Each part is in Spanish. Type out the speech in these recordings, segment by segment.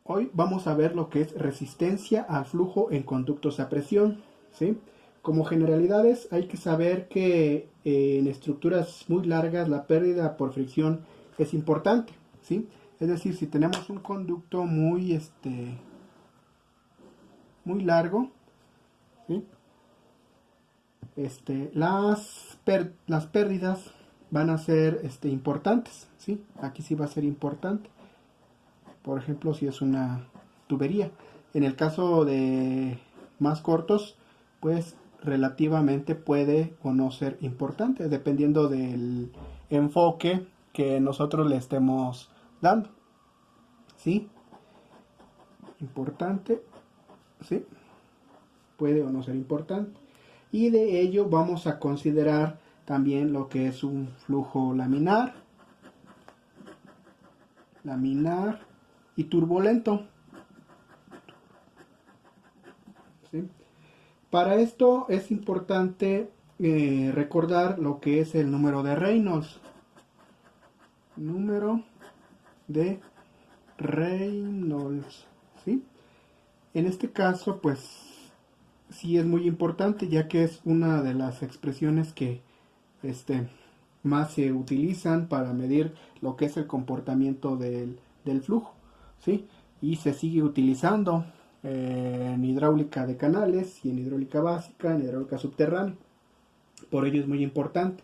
Hoy vamos a ver lo que es resistencia al flujo en conductos a presión, ¿sí? Como generalidades hay que saber que en estructuras muy largas la pérdida por fricción es importante, ¿sí? Es decir, si tenemos un conducto muy largo, ¿sí? Las pérdidas van a ser importantes, ¿sí? Aquí sí va a ser importante. Por ejemplo, si es una tubería. En el caso de más cortos, pues relativamente puede o no ser importante, dependiendo del enfoque que nosotros le estemos dando. ¿Sí? Importante, ¿sí? Puede o no ser importante. Y de ello vamos a considerar también lo que es un flujo laminar y turbulento. ¿Sí? Para esto es importante recordar lo que es el número de Reynolds. Número de Reynolds, ¿sí? En este caso, pues sí es muy importante, ya que es una de las expresiones que más se utilizan para medir lo que es el comportamiento del flujo, ¿sí? Y se sigue utilizando en hidráulica de canales y en hidráulica básica, en hidráulica subterránea. Por ello es muy importante.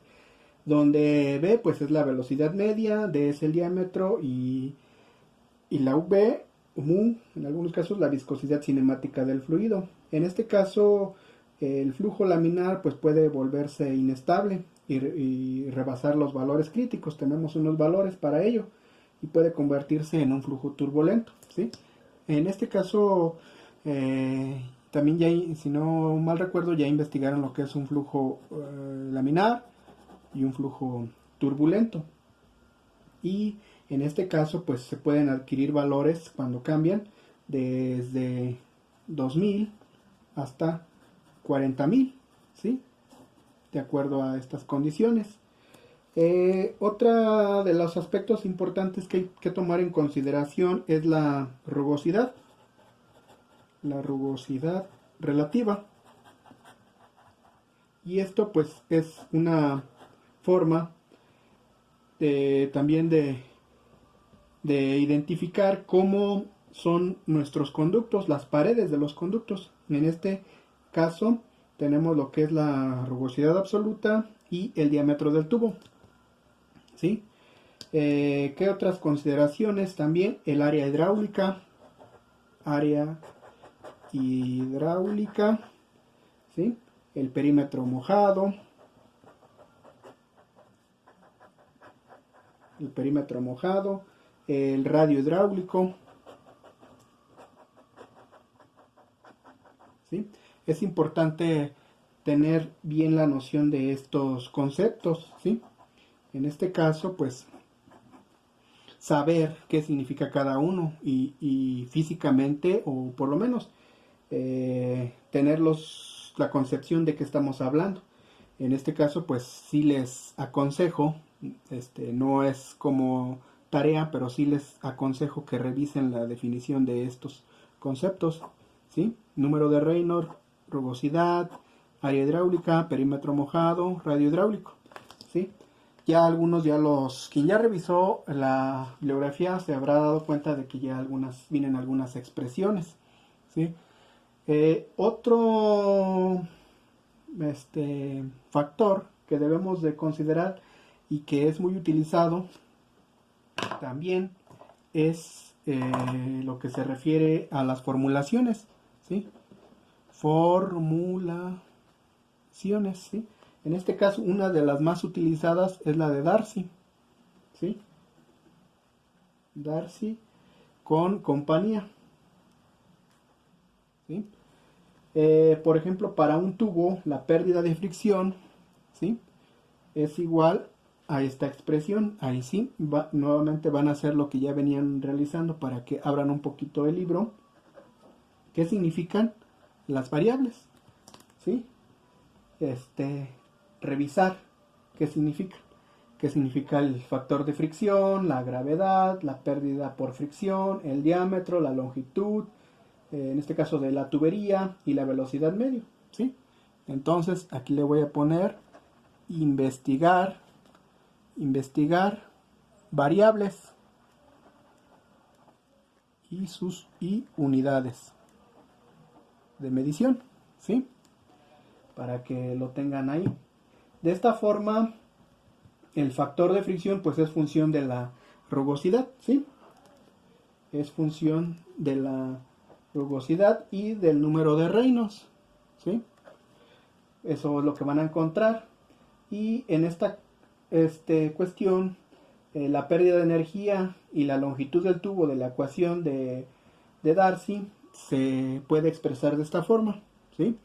Donde B pues es la velocidad media, D es el diámetro y la V, mu, en algunos casos la viscosidad cinemática del fluido. En este caso el flujo laminar pues puede volverse inestable y rebasar los valores críticos. Tenemos unos valores para ello y puede convertirse en un flujo turbulento, ¿sí? En este caso también ya, si no mal recuerdo, ya investigaron lo que es un flujo laminar y un flujo turbulento. Y en este caso pues se pueden adquirir valores cuando cambian desde 2000 hasta 40.000, ¿sí? De acuerdo a estas condiciones. Otra de los aspectos importantes que hay que tomar en consideración es la rugosidad relativa. Y esto pues es una forma también de identificar cómo son nuestros conductos, las paredes de los conductos. En este caso tenemos lo que es la rugosidad absoluta y el diámetro del tubo, ¿sí? ¿Qué otras consideraciones? También el área hidráulica, ¿sí? El perímetro mojado, el radio hidráulico, ¿sí? Es importante tener bien la noción de estos conceptos, ¿sí? En este caso, pues, saber qué significa cada uno y físicamente, o por lo menos, tener la concepción de qué estamos hablando. En este caso, pues, sí les aconsejo, no es como tarea, pero sí les aconsejo que revisen la definición de estos conceptos, ¿sí? Número de Reynolds, rugosidad, área hidráulica, perímetro mojado, radio hidráulico, ¿sí? Ya quien ya revisó la bibliografía se habrá dado cuenta de que ya vienen algunas expresiones, ¿sí? Otro factor que debemos de considerar y que es muy utilizado también es lo que se refiere a las formulaciones, ¿sí? ¿Sí? En este caso, una de las más utilizadas es la de Darcy, ¿sí? Darcy con compañía, ¿sí? Por ejemplo, para un tubo, la pérdida de fricción, ¿sí? Es igual a esta expresión. Ahí sí, nuevamente van a hacer lo que ya venían realizando para que abran un poquito el libro. ¿Qué significan las variables? ¿Sí? Revisar qué significan. que significa el factor de fricción, la gravedad, la pérdida por fricción, el diámetro, la longitud, en este caso de la tubería, y la velocidad medio, ¿sí? Entonces aquí le voy a poner investigar variables y unidades de medición, ¿sí? Para que lo tengan ahí. De esta forma, el factor de fricción pues es función de la rugosidad, ¿sí? Es función de la rugosidad y del número de Reynolds, ¿sí? Eso es lo que van a encontrar. Y en esta cuestión, la pérdida de energía y la longitud del tubo de la ecuación de Darcy se puede expresar de esta forma, ¿sí?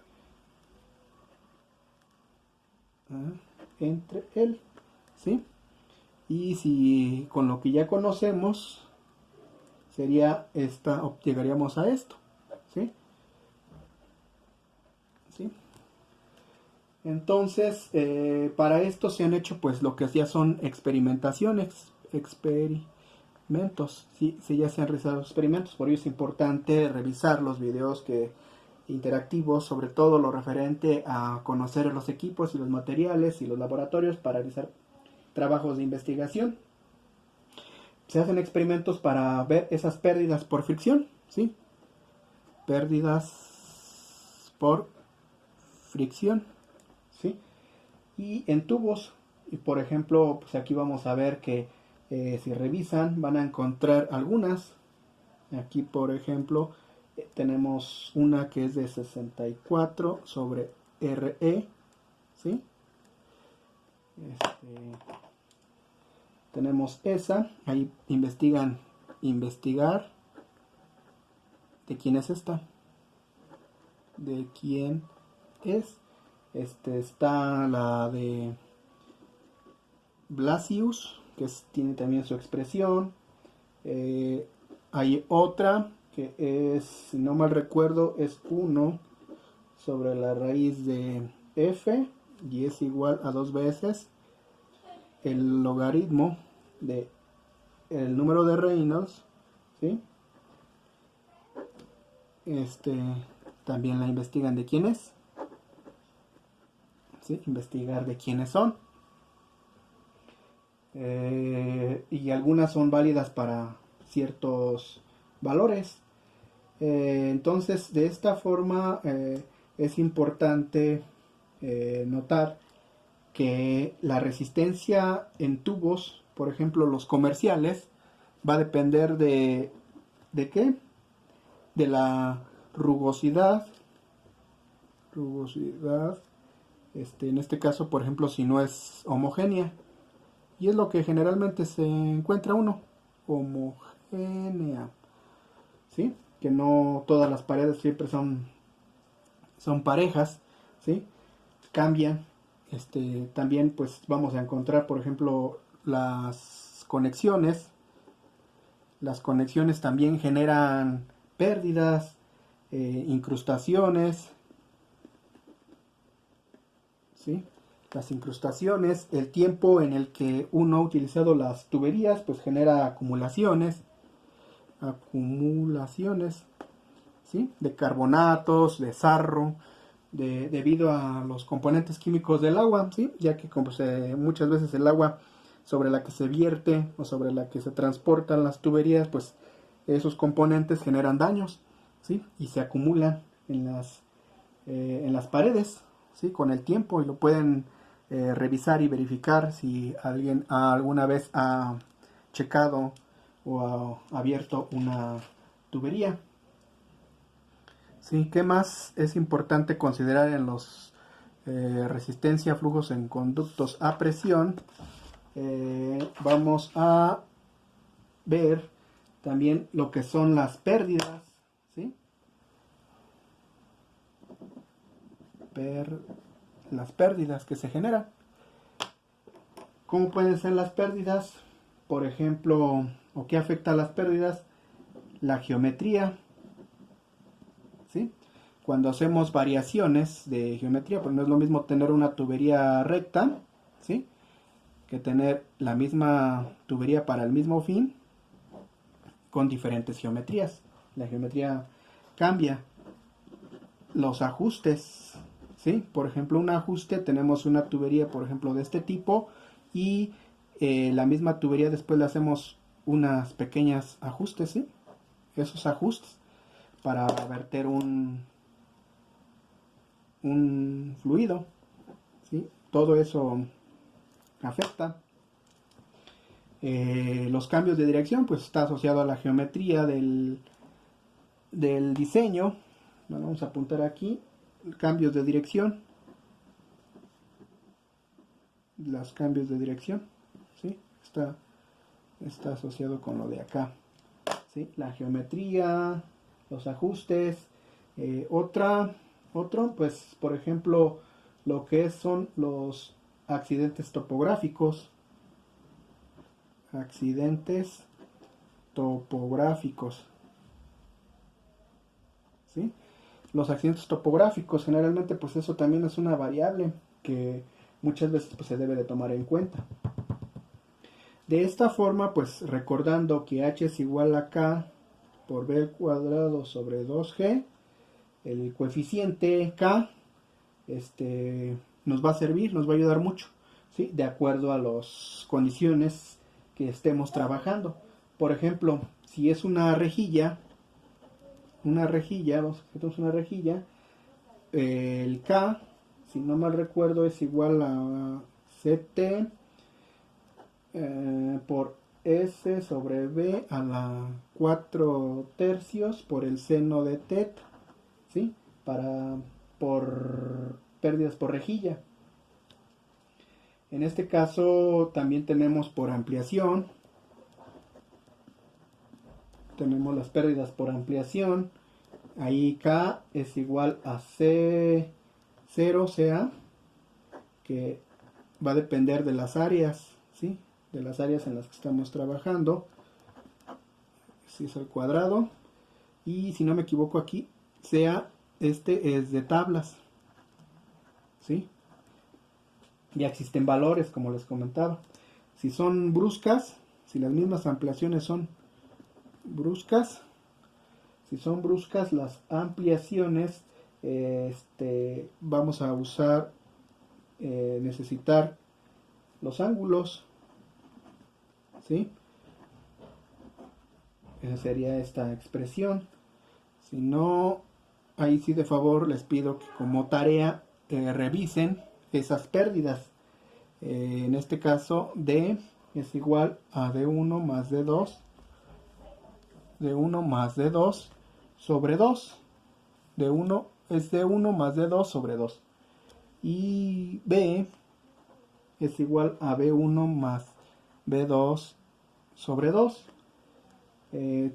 Entre él, ¿sí? Y si con lo que ya conocemos sería esta, llegaríamos a esto, ¿sí? ¿Sí? Entonces, para esto se han hecho pues lo que ya son experimentos, ¿sí? Sí, ya se han realizado experimentos, por ello es importante revisar los videos interactivos, sobre todo lo referente a conocer los equipos y los materiales y los laboratorios para realizar trabajos de investigación. Se hacen experimentos para ver esas pérdidas por fricción, ¿sí? Pérdidas por fricción, ¿sí? Y en tubos, y por ejemplo, pues aquí vamos a ver que si revisan van a encontrar algunas. Aquí por ejemplo tenemos una que es de 64 sobre RE, ¿sí? Tenemos esa, ahí investigar de quién es esta, de quién es. Está la de Blasius, que tiene también su expresión. Hay otra que es, si no mal recuerdo, es 1 sobre la raíz de f, y es igual a 2 veces el logaritmo de el número de Reynolds, ¿sí? También la investigan de quién es, ¿sí? Investigar de quiénes son. Y algunas son válidas para ciertos valores. Entonces, de esta forma es importante notar que la resistencia en tubos, por ejemplo los comerciales, va a depender ¿de qué? De la rugosidad, en este caso, por ejemplo, si no es homogénea, y es lo que generalmente se encuentra uno, homogénea, ¿sí? Que no todas las paredes siempre son parejas, ¿sí? Cambian. También pues vamos a encontrar, por ejemplo, las conexiones. Las conexiones también generan pérdidas, incrustaciones, ¿sí? Las incrustaciones, el tiempo en el que uno ha utilizado las tuberías, pues genera acumulaciones, ¿sí? De carbonatos, de sarro, debido a los componentes químicos del agua, ¿sí? Ya que como muchas veces el agua sobre la que se vierte o sobre la que se transportan las tuberías, pues esos componentes generan daños, ¿sí? Y se acumulan en las paredes, ¿sí? Con el tiempo, y lo pueden revisar y verificar si alguien alguna vez ha checado o ha abierto una tubería. ¿Sí? ¿Qué más es importante considerar en los resistencia a flujos en conductos a presión? Vamos a ver también lo que son las pérdidas, ¿sí? Las pérdidas que se generan. ¿Cómo pueden ser las pérdidas? Por ejemplo, ¿o qué afecta a las pérdidas? La geometría, ¿sí? Cuando hacemos variaciones de geometría, pues no es lo mismo tener una tubería recta, ¿sí? que tener la misma tubería para el mismo fin con diferentes geometrías. La geometría cambia. Los ajustes, ¿sí? Por ejemplo, un ajuste, tenemos una tubería, por ejemplo, de este tipo y la misma tubería después le hacemos unas pequeñas ajustes, ¿sí? Esos ajustes para verter un fluido, ¿sí? Todo eso afecta. Los cambios de dirección, pues está asociado a la geometría del diseño. Vamos a apuntar aquí cambios de dirección. Los cambios de dirección, ¿sí? Está asociado con lo de acá, ¿sí? La geometría, los ajustes. Otro, pues, por ejemplo, lo que son los accidentes topográficos. Accidentes topográficos, ¿sí? Los accidentes topográficos, generalmente, pues eso también es una variable que muchas veces pues, se debe de tomar en cuenta. De esta forma, pues recordando que h es igual a k por b al cuadrado sobre 2g, el coeficiente k nos va a servir, nos va a ayudar mucho, ¿sí? De acuerdo a las condiciones que estemos trabajando. Por ejemplo, si es una rejilla, vamos a hacer una rejilla, el K, si no mal recuerdo, es igual a CT por S sobre B a la 4 tercios por el seno de teta, ¿sí? Por pérdidas por rejilla. En este caso también tenemos por ampliación, tenemos las pérdidas por ampliación. Ahí K es igual a C0 CA, que va a depender de las áreas, ¿sí? De las áreas en las que estamos trabajando. Si es al cuadrado. Y si no me equivoco aquí, CA, es de tablas, ¿sí? Ya existen valores, como les comentaba. Si son bruscas, si las mismas ampliaciones son bruscas, si son bruscas las ampliaciones, vamos a usar, necesitar los ángulos, ¿sí? Esa sería esta expresión. Si no, ahí sí de favor les pido que como tarea revisen esas pérdidas. En este caso, D es igual a D1 más D2. D1 más D2 sobre 2. D1 es D1 más D2 sobre 2. Y B es igual a B1 más B2 sobre 2.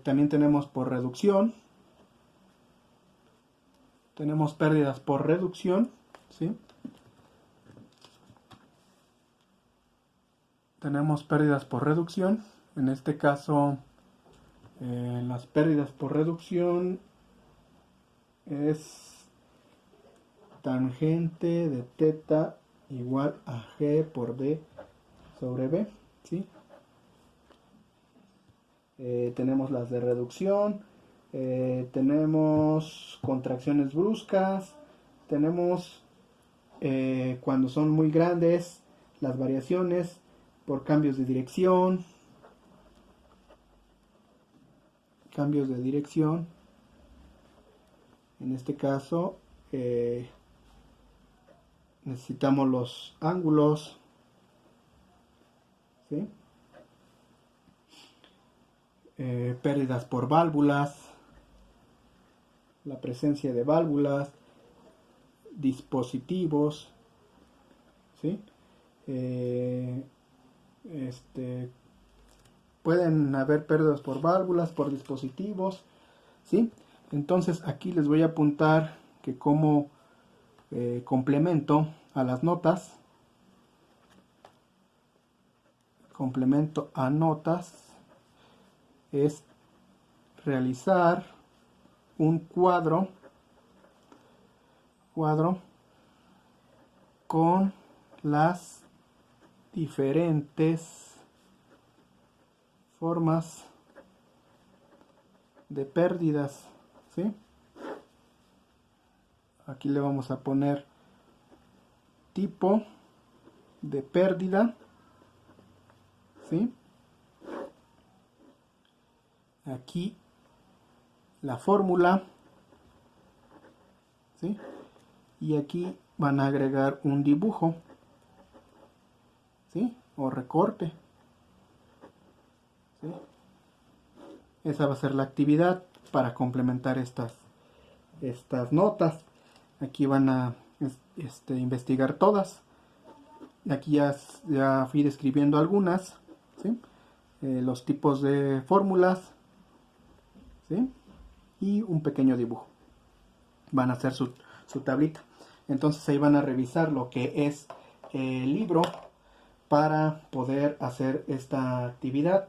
También tenemos por reducción. Tenemos pérdidas por reducción, ¿sí? Tenemos pérdidas por reducción. En este caso, las pérdidas por reducción es tangente de teta igual a G por D sobre B, ¿sí? Tenemos las de reducción, tenemos contracciones bruscas, tenemos cuando son muy grandes las variaciones por cambios de dirección, en este caso necesitamos los ángulos, ¿sí? Pérdidas por válvulas, la presencia de válvulas, dispositivos, ¿sí? Pueden haber pérdidas por válvulas, por dispositivos, ¿sí? Entonces aquí les voy a apuntar que como complemento a las notas, complemento a notas es realizar un cuadro con las diferentes formas de pérdidas, ¿sí? Aquí le vamos a poner tipo de pérdida, ¿sí? Aquí la fórmula, ¿sí? Y aquí van a agregar un dibujo, ¿sí? O recorte, ¿sí? Esa va a ser la actividad para complementar estas notas. Aquí van a investigar todas. Aquí ya fui describiendo algunas, ¿sí? Los tipos de fórmulas, ¿sí? Y un pequeño dibujo. Van a hacer su tablita. Entonces ahí van a revisar lo que es el libro para poder hacer esta actividad.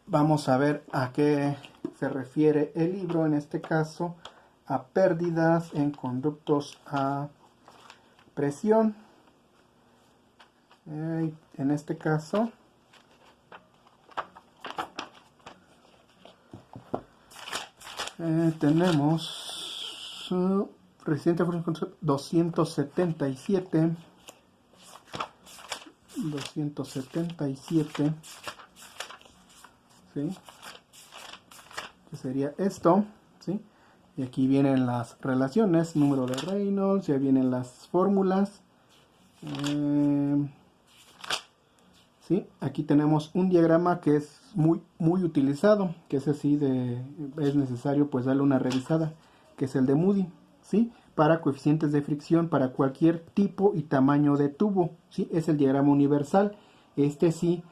Vamos a ver a qué se refiere el libro, en este caso a pérdidas en conductos a presión. En este caso tenemos reciente 277, ¿sí? Que sería esto, ¿sí? Y aquí vienen las relaciones, número de Reynolds, ya vienen las fórmulas. ¿Sí? Aquí tenemos un diagrama que es muy utilizado, que es así es necesario pues darle una revisada, que es el de Moody, ¿sí? Para coeficientes de fricción para cualquier tipo y tamaño de tubo, ¿sí? Es el diagrama universal. Sí,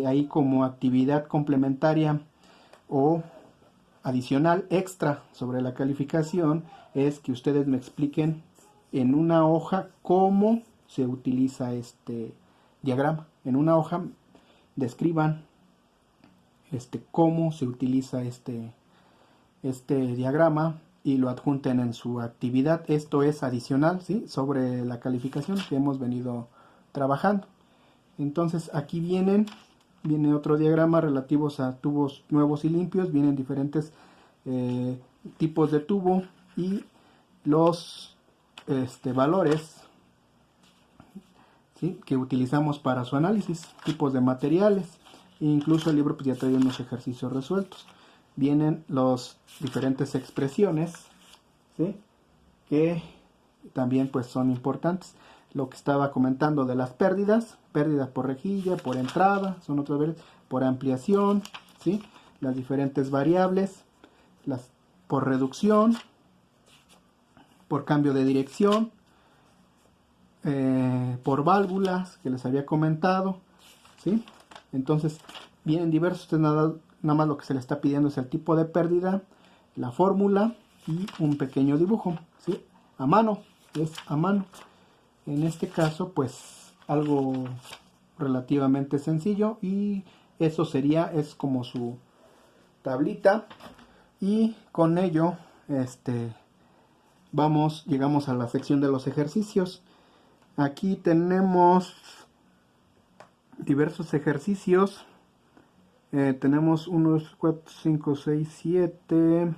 ahí como actividad complementaria o adicional extra sobre la calificación es que ustedes me expliquen en una hoja cómo se utiliza este diagrama. En una hoja describan cómo se utiliza este diagrama y lo adjunten en su actividad. Esto es adicional, ¿sí? Sobre la calificación que hemos venido trabajando. Entonces aquí viene otro diagrama relativos a tubos nuevos y limpios. Vienen diferentes tipos de tubo y los valores, ¿sí? Que utilizamos para su análisis, tipos de materiales. E incluso el libro pues, ya trae unos ejercicios resueltos. Vienen las diferentes expresiones, ¿sí? Que también pues son importantes. Lo que estaba comentando de las pérdidas, pérdida por rejilla, por entrada, son otras veces, por ampliación, ¿sí? Las diferentes variables, por reducción, por cambio de dirección, por válvulas, que les había comentado, ¿sí? Entonces, vienen diversos, nada más lo que se le está pidiendo es el tipo de pérdida, la fórmula y un pequeño dibujo, ¿sí? A mano, es a mano. En este caso, pues, algo relativamente sencillo y eso es como su tablita y con ello, llegamos a la sección de los ejercicios. Aquí tenemos diversos ejercicios. Tenemos unos 4, 5, 6, 7.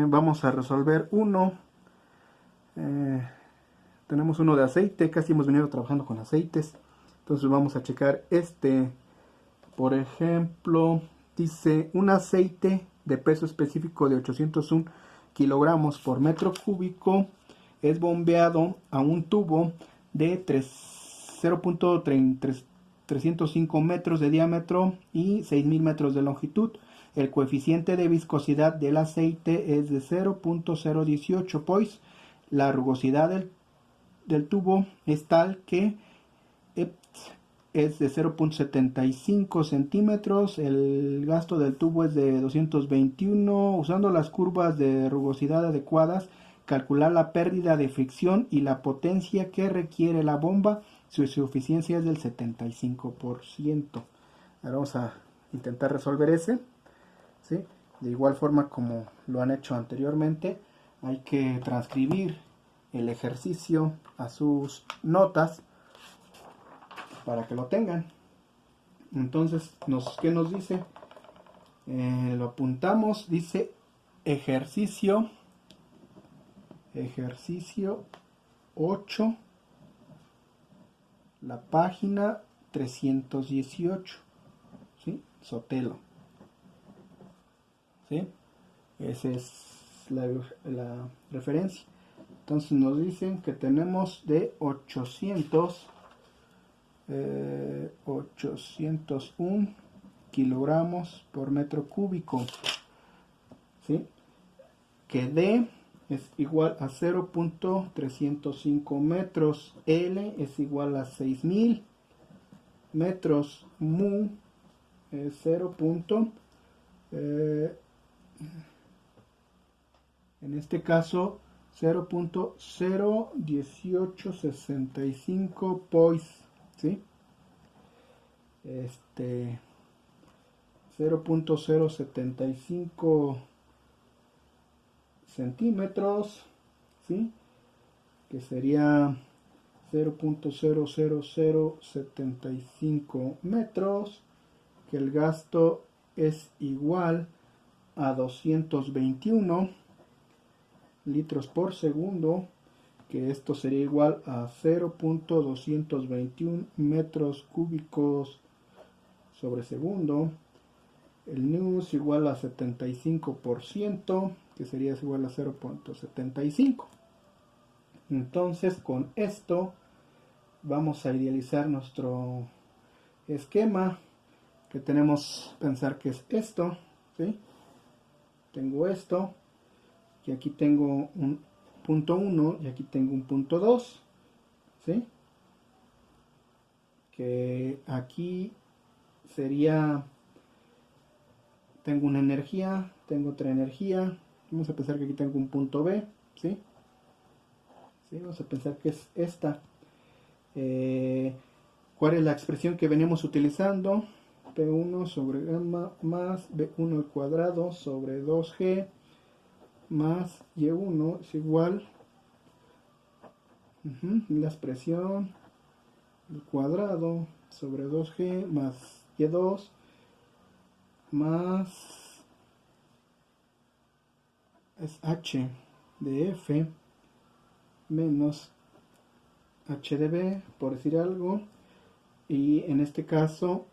Vamos a resolver uno. Tenemos uno de aceite. Casi hemos venido trabajando con aceites. Entonces vamos a checar por ejemplo, dice un aceite de peso específico de 801 kilogramos por metro cúbico es bombeado a un tubo de 0.305 metros de diámetro y 6000 metros de longitud. El coeficiente de viscosidad del aceite es de 0.018, pues la rugosidad del tubo es tal que es de 0.75 centímetros. El gasto del tubo es de 221. Usando las curvas de rugosidad adecuadas, calcular la pérdida de fricción y la potencia que requiere la bomba. Su eficiencia es del 75%. Ahora vamos a intentar resolver ese, ¿sí? De igual forma como lo han hecho anteriormente, hay que transcribir el ejercicio a sus notas para que lo tengan. Entonces, ¿qué nos dice? Lo apuntamos, dice ejercicio 8, la página 318, ¿sí? Sotelo, ¿sí? Esa es la referencia. Entonces nos dicen que tenemos de 801 kilogramos por metro cúbico, ¿sí? Que D es igual a 0.305 metros, L es igual a 6000 metros, mu es 0. En este caso 0.01865 pois, ¿sí? 0.075 centímetros, ¿sí? Que sería 0.00075 metros, que el gasto es igual a 221 litros por segundo, que esto sería igual a 0.221 metros cúbicos sobre segundo. El nu es igual a 75%, que sería igual a 0.75. Entonces, con esto vamos a idealizar nuestro esquema, que tenemos que pensar que es esto, ¿sí? Tengo esto, y aquí tengo un punto 1 y aquí tengo un punto 2, ¿sí? Que aquí sería, tengo una energía, tengo otra energía, vamos a pensar que aquí tengo un punto B, ¿sí? ¿Sí? Vamos a pensar que es esta. ¿Cuál es la expresión que venimos utilizando? P1 sobre gamma más B1 al cuadrado sobre 2G más Y1 es igual la expresión al cuadrado sobre 2G más Y2 más es H de F menos H de B, por decir algo. Y en este caso,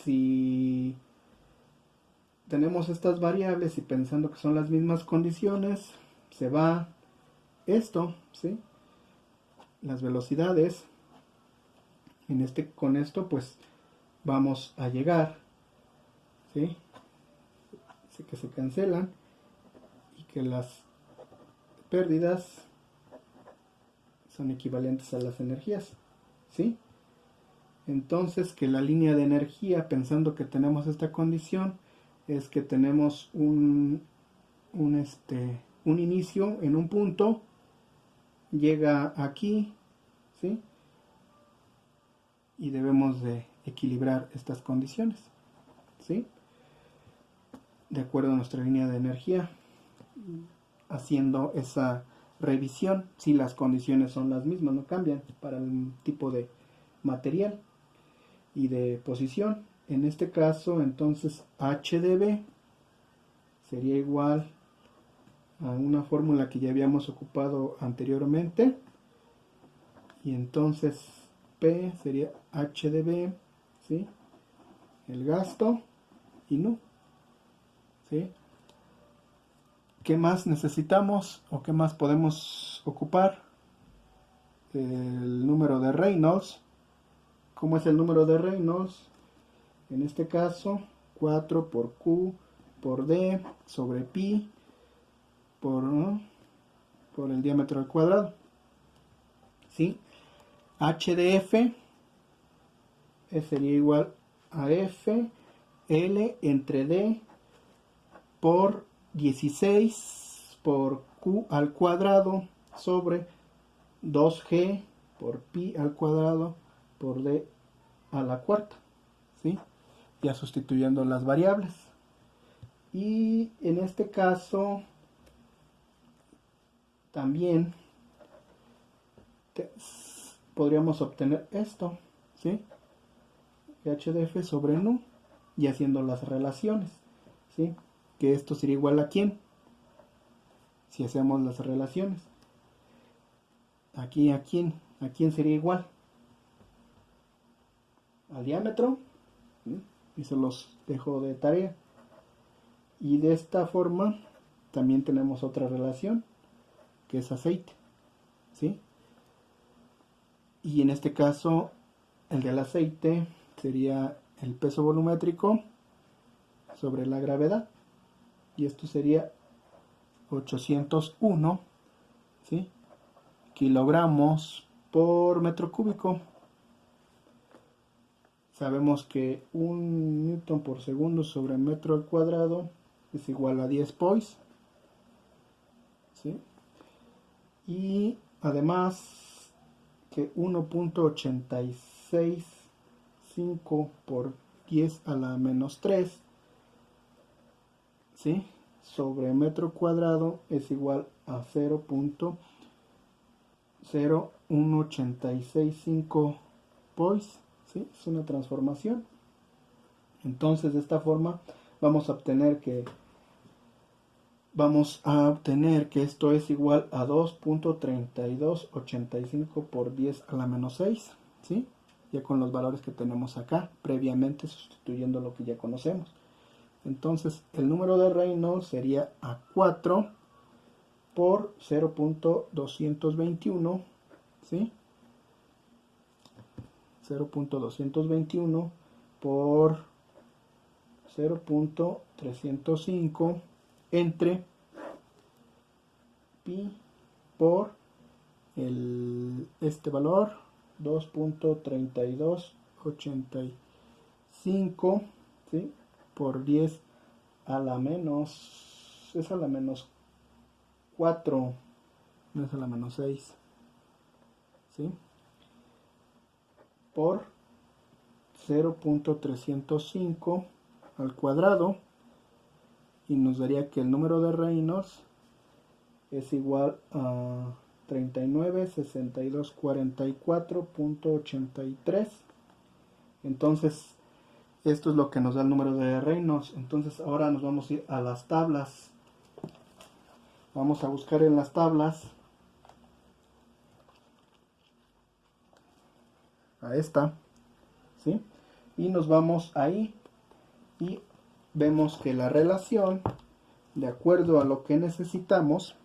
si tenemos estas variables y pensando que son las mismas condiciones, se va esto, ¿sí? Las velocidades. Con esto pues vamos a llegar, ¿sí? Así que se cancelan y que las pérdidas son equivalentes a las energías, ¿sí? Entonces, que la línea de energía, pensando que tenemos esta condición, es que tenemos un inicio en un punto, llega aquí, ¿sí? Y debemos de equilibrar estas condiciones, ¿sí? De acuerdo a nuestra línea de energía, haciendo esa revisión si las condiciones son las mismas, no cambian para el tipo de material y de posición. En este caso, entonces, H de B sería igual a una fórmula que ya habíamos ocupado anteriormente. Y entonces, P sería H de B, ¿sí? El gasto y nu, ¿sí? ¿Qué más necesitamos o qué más podemos ocupar? El número de Reynolds. ¿Cómo es el número de Reynolds? En este caso, 4 por Q por D sobre pi por el diámetro al cuadrado, ¿sí? H de F sería igual a F L entre D por 16 por Q al cuadrado sobre 2G por pi al cuadrado por D a la cuarta, ¿sí? Ya sustituyendo las variables. Y en este caso también podríamos obtener esto, ¿sí? HDF sobre nu, y haciendo las relaciones, ¿sí? Que esto sería igual a ¿quién? Si hacemos las relaciones. Aquí a quién sería igual. Al diámetro, ¿sí? Y se los dejo de tarea. Y de esta forma también tenemos otra relación, que es aceite, ¿sí? Y en este caso, el del aceite sería el peso volumétrico sobre la gravedad. Y esto sería 801, ¿sí? Kilogramos por metro cúbico. Sabemos que 1 newton por segundo sobre metro al cuadrado es igual a 10 pois, ¿sí? Y además que 1.865 por 10 a la menos 3, ¿sí? Sobre metro cuadrado es igual a 0.01865 pois, ¿sí? Es una transformación. Entonces, de esta forma vamos a obtener que esto es igual a 2.3285 por 10 a la menos 6, ¿sí? Ya con los valores que tenemos acá, previamente sustituyendo lo que ya conocemos. Entonces, el número de Reynolds sería A4 por 0.221, ¿sí? 0.221 por 0.305 entre pi por este valor 2.3285, ¿sí? Por 10 a la menos, es a la menos 4, no es a la menos 6, ¿sí? Por 0.305 al cuadrado, y nos daría que el número de Reynolds es igual a 39.6244.83. Entonces, esto es lo que nos da el número de Reynolds. Entonces, ahora nos vamos a ir a las tablas. Vamos a buscar en las tablas a esta, ¿sí? Y nos vamos ahí y vemos que la relación, de acuerdo a lo que necesitamos,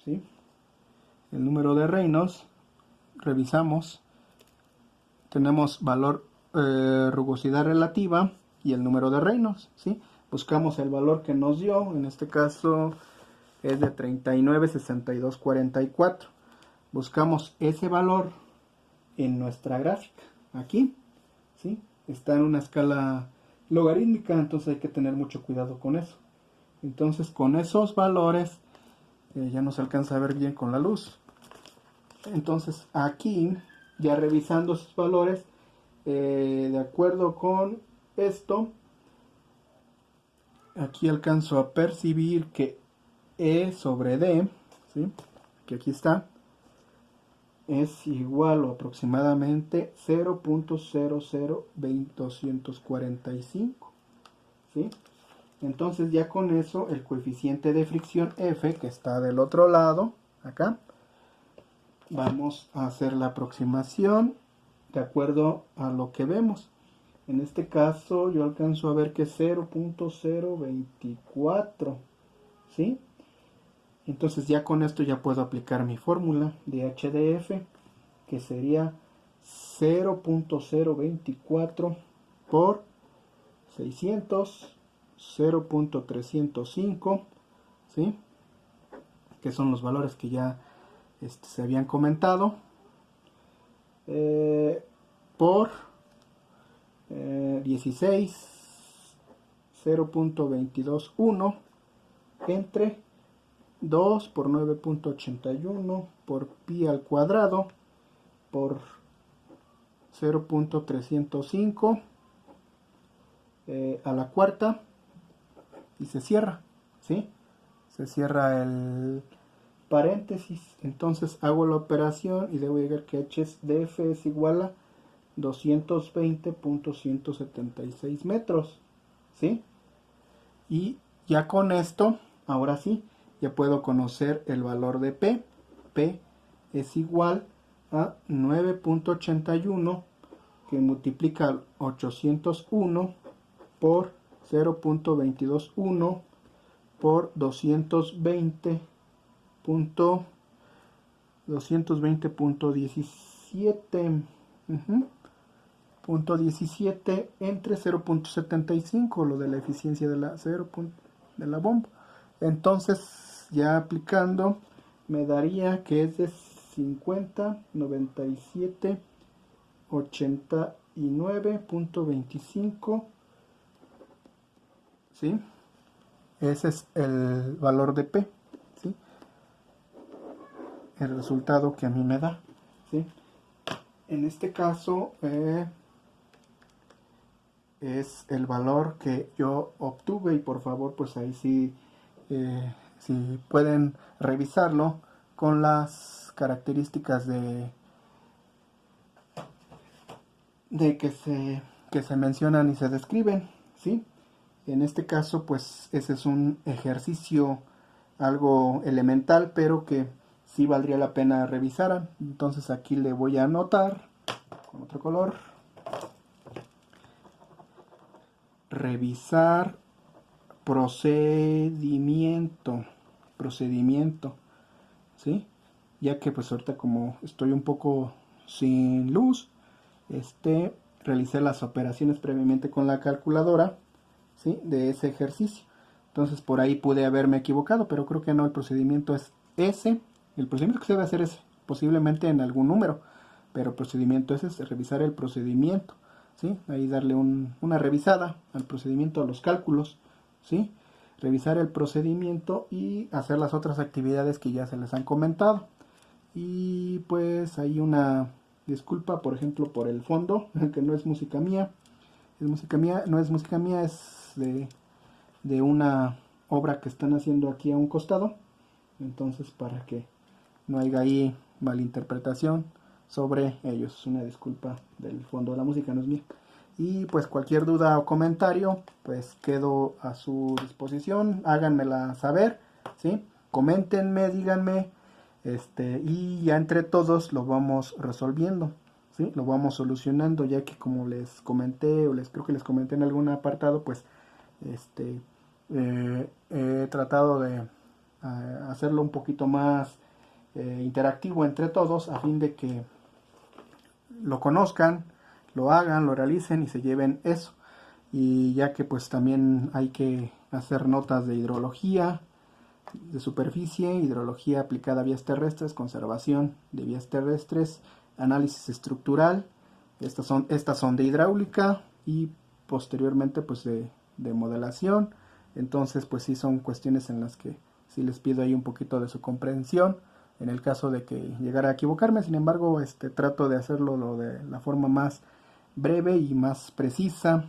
¿sí? El número de Reynolds, revisamos, tenemos valor rugosidad relativa y el número de Reynolds, ¿sí? Buscamos el valor que nos dio, en este caso es de 39.6244. Buscamos ese valor en nuestra gráfica, aquí, ¿sí? Está en una escala logarítmica, entonces hay que tener mucho cuidado con eso. Entonces, con esos valores ya no se alcanza a ver bien con la luz. Entonces, aquí, ya revisando esos valores, de acuerdo con esto, aquí alcanzo a percibir que E sobre D, ¿sí? Que aquí está, es igual o aproximadamente 0.00245, ¿sí? Entonces ya con eso el coeficiente de fricción F, que está del otro lado, acá, vamos a hacer la aproximación de acuerdo a lo que vemos. En este caso yo alcanzo a ver que es 0.024, ¿sí? Entonces ya con esto ya puedo aplicar mi fórmula de HDF, que sería 0.024 por 600, 0.305, ¿sí? Que son los valores que ya se habían comentado, por 16, 0.221 entre 2 por 9.81 por pi al cuadrado por 0.305 a la cuarta, y se cierra, ¿sí? Se cierra paréntesis. Entonces hago la operación y debo llegar que h de f es igual a 220.176 metros, ¿sí? Y ya con esto, ahora sí, ya puedo conocer el valor de P. P es igual a 9.81 que multiplica 801 por 0.221 por 220.17 punto 17 entre 0.75, lo de la eficiencia de la de la bomba. Entonces, ya aplicando, me daría que es de 50, 97, 89.25, ¿sí? Ese es el valor de P, ¿sí? El resultado que a mí me da, ¿sí? En este caso, es el valor que yo obtuve y por favor pues ahí sí si pueden revisarlo con las características de que se mencionan y se describen, ¿sí? En este caso pues ese es un ejercicio algo elemental pero que sí valdría la pena revisaran. Entonces aquí le voy a anotar con otro color: revisar procedimiento, ¿sí? Ya que pues ahorita como estoy un poco sin luz, realicé las operaciones previamente con la calculadora, ¿sí? De ese ejercicio. Entonces por ahí pude haberme equivocado, pero creo que no, el procedimiento es ese, el procedimiento que se debe hacer es posiblemente en algún número, pero el procedimiento es revisar el procedimiento, ¿sí? Ahí darle una revisada al procedimiento, a los cálculos, ¿sí? Revisar el procedimiento y hacer las otras actividades que ya se les han comentado. Y pues hay una disculpa, por ejemplo, por el fondo, que no es música mía. Es música mía, no es música mía, es de una obra que están haciendo aquí a un costado. Entonces, para que no haya ahí malinterpretación sobre ellos, una disculpa del fondo de la música, no es mía. Y pues cualquier duda o comentario, pues quedo a su disposición, háganmela saber, ¿sí? Coméntenme, díganme, y ya entre todos lo vamos resolviendo, ¿sí? Lo vamos solucionando, ya que como les comenté, o creo que les comenté en algún apartado, pues, he tratado de hacerlo un poquito más interactivo entre todos, a fin de que lo conozcan, lo hagan, lo realicen y se lleven eso. Y ya que pues también hay que hacer notas de hidrología, de superficie, hidrología aplicada a vías terrestres, conservación de vías terrestres, análisis estructural, estas son de hidráulica y posteriormente pues de modelación. Entonces pues sí son cuestiones en las que sí les pido ahí un poquito de su comprensión en el caso de que llegara a equivocarme. Sin embargo, trato de hacerlo de la forma más breve y más precisa,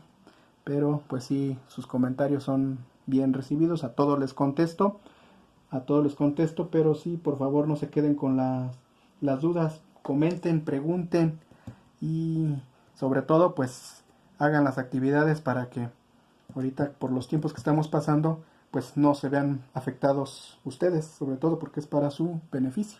pero pues sí, sus comentarios son bien recibidos, a todos les contesto, pero sí, por favor no se queden con las dudas, comenten, pregunten y sobre todo pues hagan las actividades para que ahorita por los tiempos que estamos pasando pues no se vean afectados ustedes, sobre todo porque es para su beneficio.